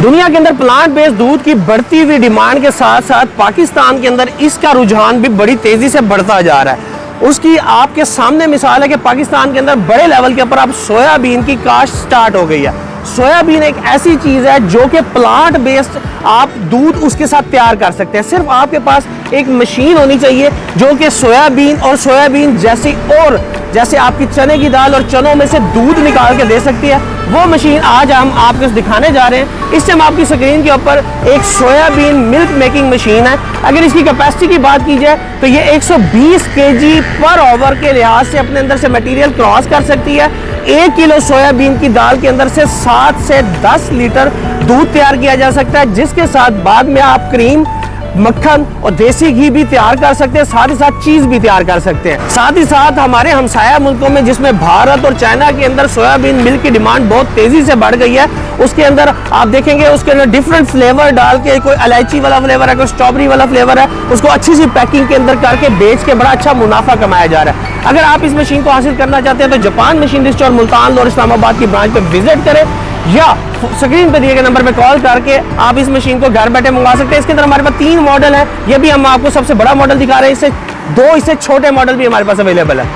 दुनिया के अंदर प्लांट बेस्ड दूध की बढ़ती हुई डिमांड के साथ साथ पाकिस्तान के अंदर इसका रुझान भी बड़ी तेजी से बढ़ता जा रहा है। उसकी आपके सामने मिसाल है कि पाकिस्तान के अंदर बड़े लेवल के ऊपर अब सोयाबीन की काश्त स्टार्ट हो गई है। सोयाबीन एक ऐसी चीज़ है जो कि प्लांट बेस्ड आप दूध उसके साथ तैयार कर सकते हैं। सिर्फ आपके पास एक मशीन होनी चाहिए जो कि सोयाबीन और सोयाबीन जैसे आपकी चने की दाल और चनों में से दूध निकाल के दे सकती है। वो मशीन आज हम आपको दिखाने जा रहे हैं। इस टाइम आपकी स्क्रीन के ऊपर एक सोयाबीन मिल्क मेकिंग मशीन है। अगर इसकी कैपेसिटी की बात की जाए तो ये 120 केजी पर ओवर के लिहाज से अपने अंदर से मटेरियल क्रॉस कर सकती है। 1 किलो सोयाबीन की दाल के अंदर से 7 से 10 लीटर दूध तैयार किया जा सकता है, जिसके साथ बाद में आप क्रीम, मक्खन और देसी घी भी तैयार कर सकते हैं, साथ ही साथ चीज भी तैयार कर सकते हैं। साथ ही साथ हमारे हमसाया मुल्कों में जिसमें भारत और चाइना के अंदर सोयाबीन मिल्क की डिमांड बहुत तेजी से बढ़ गई है, उसके अंदर आप देखेंगे उसके अंदर डिफरेंट फ्लेवर डाल के, कोई इलायची वाला फ्लेवर है, कोई स्ट्रॉबेरी वाला फ्लेवर है, उसको अच्छी सी पैकिंग के अंदर करके बेच के बड़ा अच्छा मुनाफा कमाया जा रहा है। अगर आप इस मशीन को हासिल करना चाहते हैं तो जापान मशीनरी स्टोर मुल्तान और इस्लामाबाद की ब्रांच पे विजिट करें या स्क्रीन पे दिए गए नंबर पे कॉल करके आप इस मशीन को घर बैठे मंगवा सकते हैं। इसके अंदर हमारे पास 3 मॉडल है, ये भी हम आपको सबसे बड़ा मॉडल दिखा रहे हैं, इससे 2 इससे छोटे मॉडल भी हमारे पास अवेलेबल है।